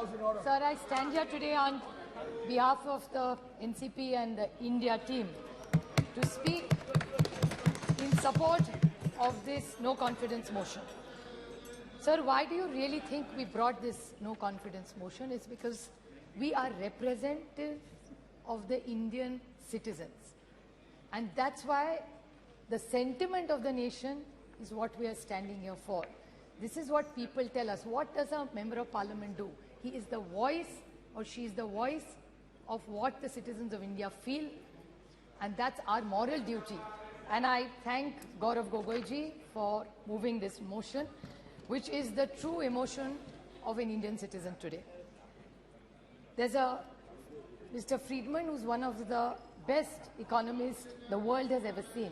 Sir, I stand here today on behalf of the NCP and the India team to speak in support of this no confidence motion. Sir, why do you really think we brought this no confidence motion? It's because we are representative of the Indian citizens. And that's why the sentiment of the nation is what we are standing here for. This is what people tell us. What does a member of parliament do? He is the voice, or she is the voice of what the citizens of India feel, and that's our moral duty. And I thank Gaurav Gogoiji for moving this motion, which is the true emotion of an Indian citizen today. There's a Mr. Friedman, who's one of the best economists the world has ever seen.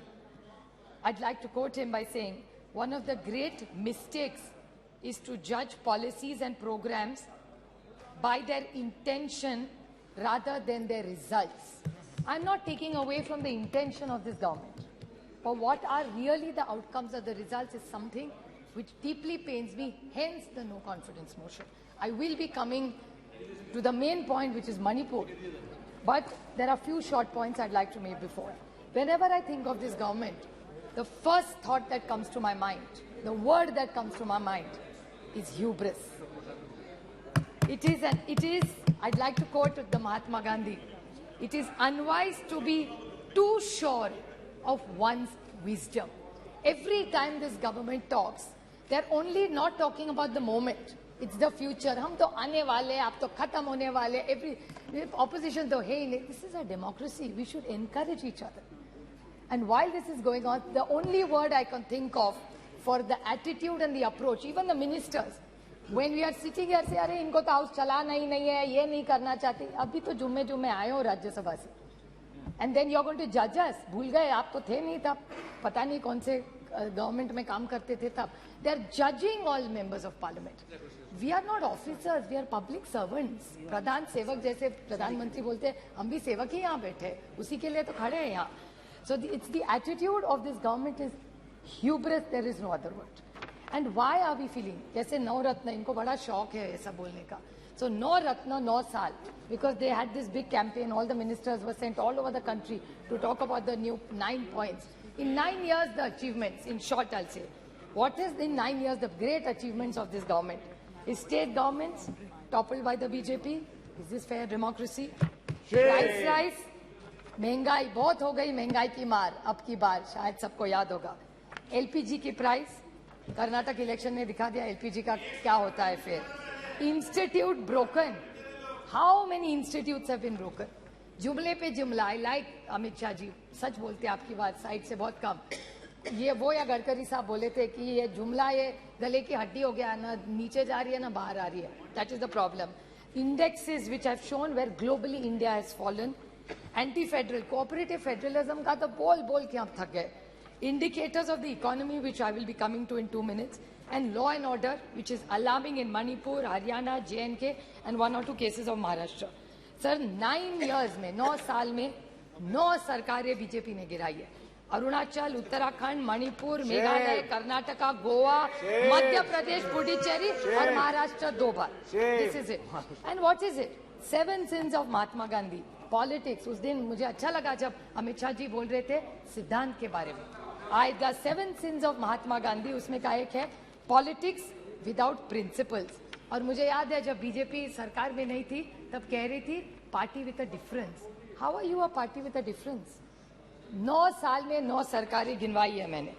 I'd like to quote him by saying, one of the great mistakes is to judge policies and programs by their intention rather than their results. I'm not taking away from the intention of this government, but what are really the outcomes of the results is something which deeply pains me, hence the no confidence motion. I will be coming to the main point, which is Manipur, but there are few short points I'd like to make before. Whenever I think of this government, the first thought that comes to my mind, the word that comes to my mind is hubris. It is, I'd like to quote the Mahatma Gandhi, it is unwise to be too sure of one's wisdom. Every time this government talks, they're only not talking about the moment. It's the future. हम तो आने वाले, आप तो खत्म होने वाले. Every opposition तो है ही नहीं. This is a democracy. We should encourage each other. And while this is going on, the only word I can think of for the attitude and the approach, even the ministers, when we are sitting here, say, अरे इनको तो house चलाना ही नहीं है, ये नहीं करना चाहते. अभी तो जुम्मे आए हो राज्यसभा से. And then you're going to judge us. भूल गए, आप तो थे नहीं तब. पता नहीं कौन से गवर्नमेंट में काम करते थे तब. They are judging all members of parliament. We are not officers, we are public servants. प्रधान सेवक जैसे प्रधानमंत्री बोलते हैं, हम भी सेवक ही यहाँ बैठे, उसी के लिए तो खड़े हैं यहाँ. So it's the attitude of this government is hubris, there is no other word. And why are we feeling? जैसे नौ रत्न, इनको बड़ा शौक है ऐसा बोलने का. So नौ रत्न 9 साल, because they had this big campaign, all the ministers were sent all over the country to talk about the new 9 points. In 9 years, the achievements, in short I'll say, what is in 9 years the great achievements of this government? Is state governments toppled by the BJP? Is this fair democracy? Price rise, महंगाई बहुत हो गई, महंगाई की मार अब की बार शायद सबको याद होगा. एलपीजी की प्राइस, कर्नाटक इलेक्शन ने दिखा दिया एलपीजी का क्या होता है फिर. Institute broken, how many institutes have been broken. जुमले पे जुमला. आई लाइक अमित शाह जी, सच बोलते हैं, आपकी बात साइड से बहुत कम. ये वो या गडकरी साहब बोले थे कि ये जुमला ये गले की हड्डी हो गया, ना नीचे जा रही है ना बाहर आ रही है. That is the problem. Indexes which have shown where globally India has fallen. Anti federal cooperative federalism का तो बोल बोल के हम थक गए. Indicators of the economy, which I will be coming to in 2 minutes, and law and order, which is alarming in Manipur, Haryana, J&K, and 1 or 2 cases of Maharashtra. Sir, 9 years में, 9 साल में 9 सरकारें बीजेपी ने गिराई है. अरुणाचल, उत्तराखंड, मणिपुर, मेघालय, कर्नाटका, गोवा, मध्य प्रदेश, पुडुचेरी और महाराष्ट्र 2 बार. This is it. And what is it? 7 sins of Mahatma Gandhi. Politics. उस दिन मुझे अच्छा लगा जब अमित शाह जी बोल रहे थे सिद्धांत के बारे में. The 7 sins of Mahatma Gandhi, उसमें का एक है पॉलिटिक्स विदाउट प्रिंसिपल्स. और मुझे याद है जब बीजेपी सरकार में नहीं थी तब कह रही थी party with a difference. How are you a party with a difference? 9 साल में 9 सरकारें गिनवाई है मैंने.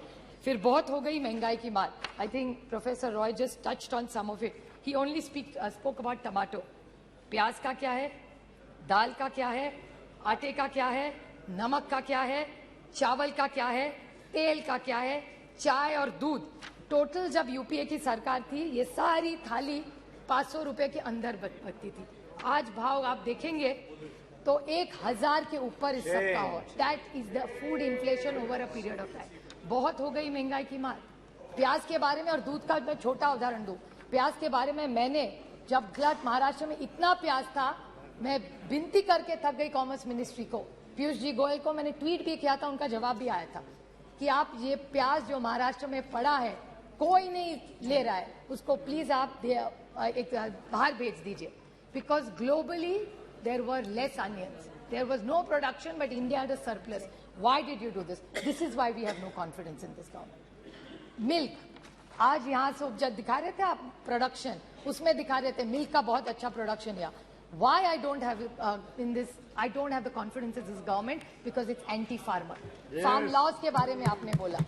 फिर बहुत हो गई महंगाई की मार. I think professor Roy just touched on some of it. He only spoke about tomato. प्याज का क्या है, दाल का क्या है, आटे का क्या है, नमक का क्या है, चावल का क्या है, तेल का क्या है, चाय और दूध. टोटल जब यूपीए की सरकार थी ये सारी थाली 500 रुपए के अंदर बचती थी. आज भाव आप देखेंगे तो 1000 के ऊपर इस सब का हो. That is the food inflation over a period of time. बहुत हो गई महंगाई की मार. प्याज के बारे में, और दूध का मैं छोटा उदाहरण दूं. प्याज के बारे में मैंने जब महाराष्ट्र में इतना प्याज था, मैं विनती करके थक गई कॉमर्स मिनिस्ट्री को, पीयूष जी गोयल को मैंने ट्वीट भी किया था, उनका जवाब भी आया था कि आप ये प्याज जो महाराष्ट्र में पड़ा है कोई नहीं ले रहा है, उसको प्लीज आप बाहर भेज दीजिए, because globally there were less onions, there was no production but India had a surplus. Why did you do this? This is why we have no confidence in this government. Milk, आज यहाँ से जब दिखा रहे थे आप production, उसमें दिखा रहे थे मिल्क का बहुत अच्छा प्रोडक्शन है. Why I don't have I don't have the confidence in this government, because it's anti-farmer. Yes. Farm laws के बारे में आपने बोला,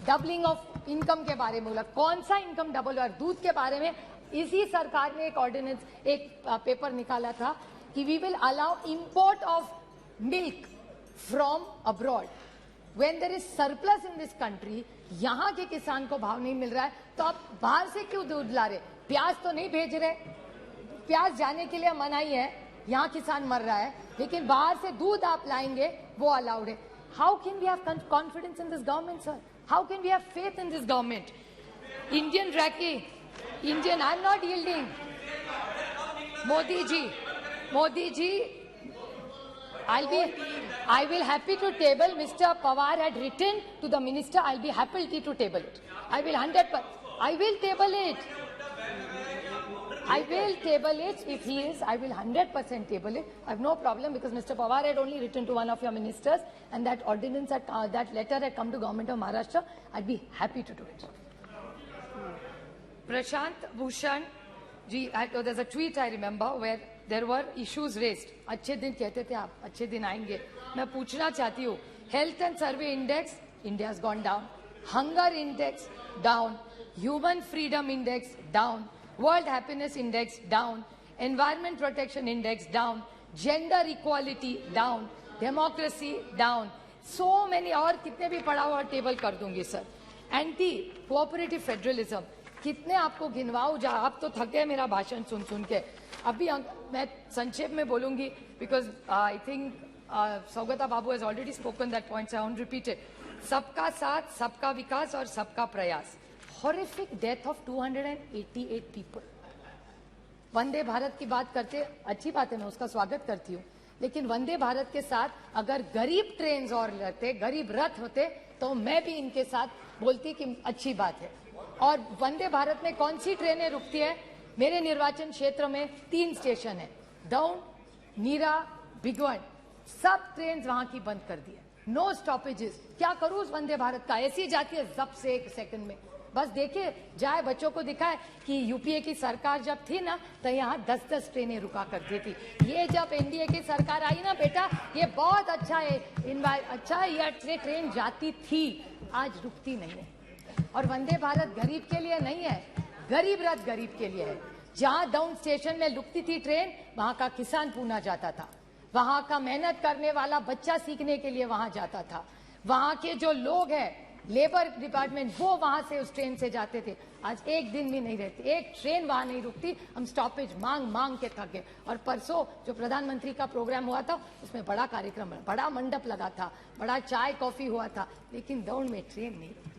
डबलिंग ऑफ इनकम के बारे में बोला. कौन सा इनकम डबल हुआ? दूध के बारे में इसी सरकार ने एक ऑर्डिनेंस, एक पेपर निकाला था कि we will allow import of milk from abroad. When there is surplus in this country, यहाँ के किसान को भाव नहीं मिल रहा है, तो आप बाहर से क्यों दूध ला रहे? प्याज तो नहीं भेज रहे, प्याज जाने के लिए मनाही है, यहाँ किसान मर रहा है, लेकिन बाहर से दूध आप लाएंगे वो अलाउड है. How can we have confidence in this government, sir? How can we have faith in this government? Indian रैकी, Indian, I am not yielding. Modi ji, I will happy to table. Mr. Pawar had written to the minister. I'll be happy to table it. I will 100%. I will table it. I will table it if he is. I will 100% table it. I have no problem, because Mr. Pawar had only written to one of your ministers, and that ordinance, that letter had come to government of Maharashtra. I'd be happy to do it. Prashant Bhushan ji, there's a tweet I remember where there were issues raised. अच्छे दिन कहते थे आप, अच्छे दिन आएंगे. मैं पूछना चाहती हूँ, health and survey index, India has gone down. Hunger index down. Human freedom index down. World happiness index down. Environment protection index down. Gender equality down. Democracy down. So many, और कितने भी पढ़ा हुआ टेबल कर दूंगी sir. Anti cooperative federalism, कितने आपको गिनवाऊं? जा आप तो थके मेरा भाषण सुन सुन के. अभी मैं संक्षेप में बोलूंगी, because I think Saugata babu has already spoken that points. I won't repeat it. सबका साथ, सबका विकास और सबका प्रयास. Horrific death of 288 people. Vande Bharat की बात करते, अच्छी बात है, मैं उसका स्वागत करती हूँ, लेकिन वंदे भारत के साथ अगर गरीब ट्रेन और रहते, गरीब रथ होते, तो मैं भी इनके साथ बोलती कि अच्छी बात है. और वंदे भारत में कौन सी ट्रेनें रुकती है? मेरे निर्वाचन क्षेत्र में 3 स्टेशन है, दौंड, नीरा, भिगवण. सब ट्रेन वहां की बंद कर दी है. No stoppages. क्या करूं उस वंदे भारत का? ऐसी जाती है जब से 1 सेकंड में. बस देखिए, जाए बच्चों को दिखाए कि यूपीए की सरकार जब थी ना, तो यहाँ 10-10 ट्रेनें रुका करती थी. ये जब एनडीए की सरकार आई ना बेटा, ये बहुत अच्छा है, अच्छा है, ये ट्रेन जाती थी, आज रुकती नहीं है. और वंदे भारत गरीब के लिए नहीं है, गरीब रथ गरीब के लिए है. जहां दौंड स्टेशन में रुकती थी ट्रेन, वहां का किसान पूना जाता था, वहां का मेहनत करने वाला बच्चा सीखने के लिए वहां जाता था, वहां के जो लोग हैं लेबर डिपार्टमेंट, वो वहां से उस ट्रेन से जाते थे. आज एक दिन भी नहीं रहती, एक ट्रेन वहां नहीं रुकती. हम स्टॉपेज मांग मांग के थक गए. और परसों जो प्रधानमंत्री का प्रोग्राम हुआ था, उसमें बड़ा कार्यक्रम, बड़ा मंडप लगा था, बड़ा चाय कॉफी हुआ था, लेकिन दौड़ में ट्रेन नहीं रुकती,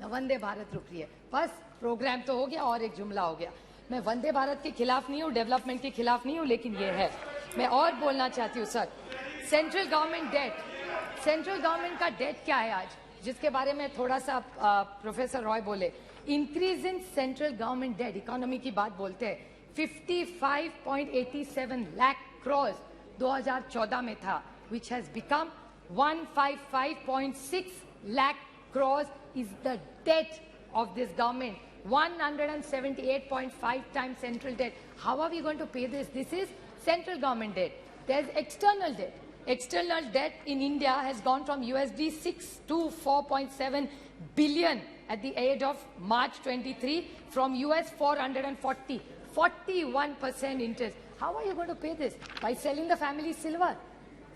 न वंदे भारत रुक रही है. बस प्रोग्राम तो हो गया और एक जुमला हो गया. मैं वंदे भारत के खिलाफ नहीं हूँ, डेवलपमेंट के खिलाफ नहीं हूँ, लेकिन ये है. मैं और बोलना चाहती हूँ sir, central government debt, central government का डेट क्या है आज, जिसके बारे में थोड़ा सा प्रोफेसर रॉय बोले. Increase in central government debt, economy की बात बोलते हैं, 55.87 लाख करोड़ 2014 में था, which has become 155.6 lakh crore is the debt of this government. 178.5 times central debt. How are we going to pay this? This is central government debt. There's external debt. External debt in India has gone from USD 6 to 4.7 billion at the end of March 23, from US 440, 41% interest. How are you going to pay this? By selling the family silver.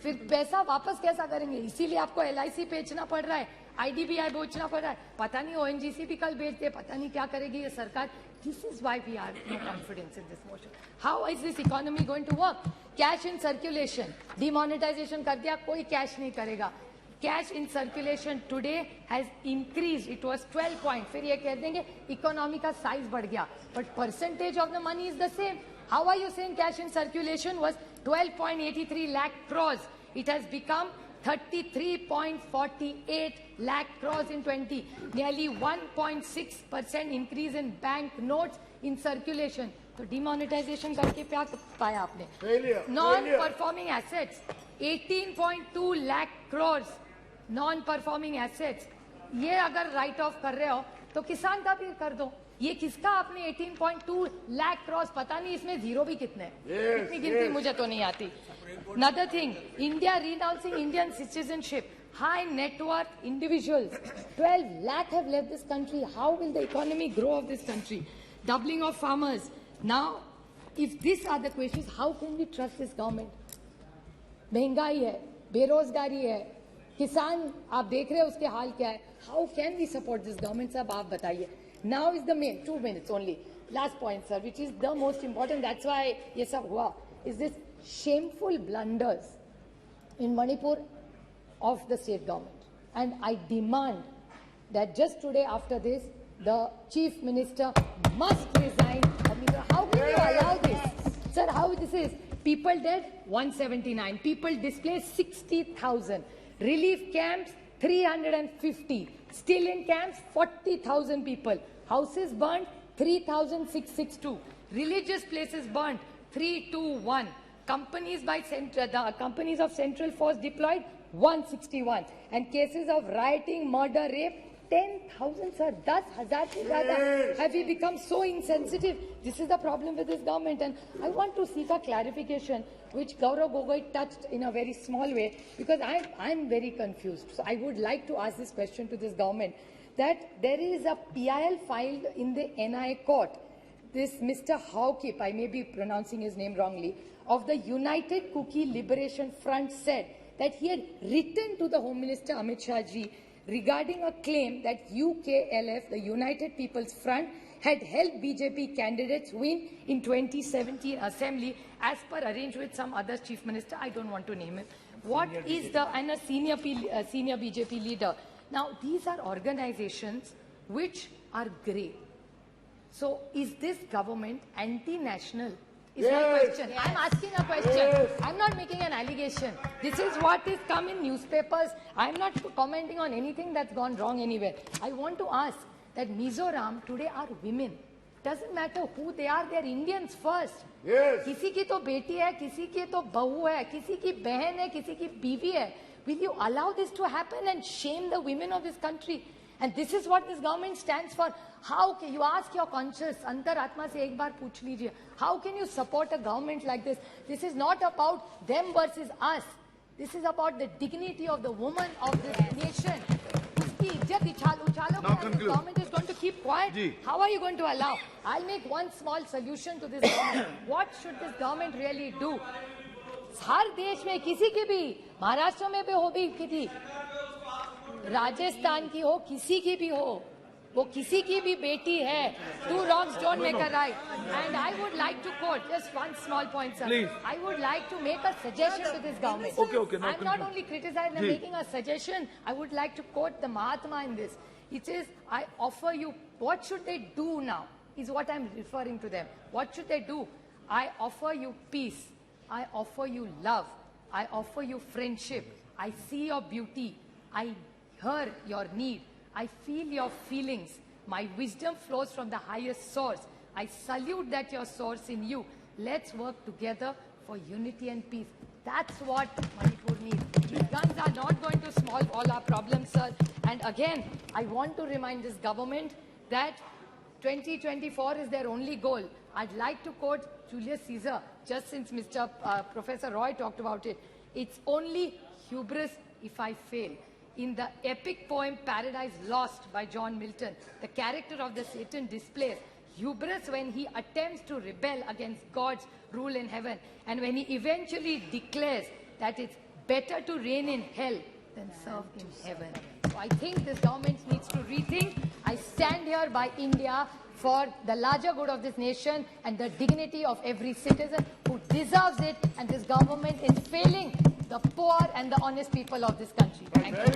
फिर पैसा वापस कैसा करेंगे? इसीलिए आपको LIC बेचना पड़ रहा है, IDBI बेचना पड़ रहा है, पता नहीं ONGC भी कल बेच दे, पता नहीं क्या करेगी ये सरकार. This is why we are no confidence in this motion. How is this economy going to work? Cash in circulation, demonetization कर दिया, कोई cash नहीं करेगा. Cash in circulation today has increased. It was 12 point. फिर ये कह देंगे economy का size बढ़ गया, but percentage of the money is the same. How are you saying cash in circulation was 12.83 lakh crores? It has become 33.48 lakh crores in 20. Nearly 1.6% increase in bank notes in circulation. तो demonetisation करके क्या पाया आपने? Non performing assets 18.2 lakh crore non performing assets, ये अगर right of कर रहे हो तो किसान का भी कर दो। ये किसका आपने 18.2 लाख करोड़, पता नहीं इसमें जीरो भी कितने, इतनी गिनती मुझे तो नहीं आती। Another thing, India renouncing Indian citizenship, high net worth individuals, 12 lakh have left this country. How will the economy grow of this country? Doubling of farmers. Now, if these are the questions, how can we trust this government? महंगाई है, बेरोजगारी है, किसान आप देख रहे हैं उसके हाल क्या है. How can we support this government? साहब आप बताइए. Now is the main 2 minutes only. Last point, sir, which is the most important. That's why ये सब हुआ. Is this shameful blunders in Manipur of the state government, and I demand that just today after this, the chief minister must resign. How can you allow this, sir? How this is? People dead 179, people displaced 60,000, relief camps 350, still in camps 40,000 people, houses burnt 3,662, religious places burnt 321. Companies by the companies of Central Force deployed 161, and cases of rioting, murder, rape 10,000, sir. 10,000 se zyada. Have we become so insensitive? This is the problem with this government, and I want to seek a clarification, which Gaurav Gogoi touched in a very small way, because I'm very confused. So I would like to ask this question to this government, that there is a PIL filed in the NI court. This Mr. Haukip, I may be pronouncing his name wrongly, of the United Kuki Liberation Front said that he had written to the Home Minister Amit Shah ji regarding a claim that UKLF, the United People's Front, had helped BJP candidates win in 2017 Assembly as per arranged with some other chief minister. I don't want to name him. What is the, and a senior BJP leader. Now, these are organizations which are grey. So, is this government anti-national? Is my question. I'm asking a question. I'm not making an allegation. This is what is come in newspapers. I'm not commenting on anything that's gone wrong anywhere. I want to ask that Mizoram today are women. Doesn't matter who they are Indians first. Yes. किसी की तो बेटी है, किसी की तो बहू है, किसी की बहन है, किसी की बीवी है. Will you allow this to happen and shame the women of this country? And this is what this government stands for. How can you ask your conscience, Antaratma se ek baar pooch lijiye, how can you support a government like this? This is not about them versus us. This is about the dignity of the woman of this nation. Uski izzat uchalo, and the government is going to keep quiet. How are you going to allow? I'll make one small solution to this government. What should this government really do? हर देश में किसी की भी, महाराष्ट्र में भी हो भी किसी, राजस्थान की हो, किसी की भी हो, वो किसी की भी बेटी है. Two wrongs don't make a right. And I would like to quote just one small point, sir. Please. I would like to make a suggestion to this government. Okay. I'm not only criticizing, I'm making a suggestion. I would like to quote the Mahatma in this. It says, I offer you, what should they do now? Is what I'm referring to them. What should they do? I offer you peace. I offer you love. I offer you friendship. I see your beauty. I hear your need. I feel your feelings. My wisdom flows from the highest source. I salute that your source in you. Let's work together for unity and peace. That's what Manipur needs. These guns are not going to solve all our problems, sir. And again, I want to remind this government that 2024 is their only goal. I'd like to quote Julius Caesar, just since Professor Roy talked about it. It's only hubris if I fail. In the epic poem Paradise Lost by John Milton, the character of the Satan displays hubris when he attempts to rebel against God's rule in heaven, and when he eventually declares that it's better to reign in hell than serve in heaven. So I think this government needs to rethink. I stand here by India for the larger good of this nation and the dignity of every citizen who deserves it, and this government is failing the poor and the honest people of this country. Thank you.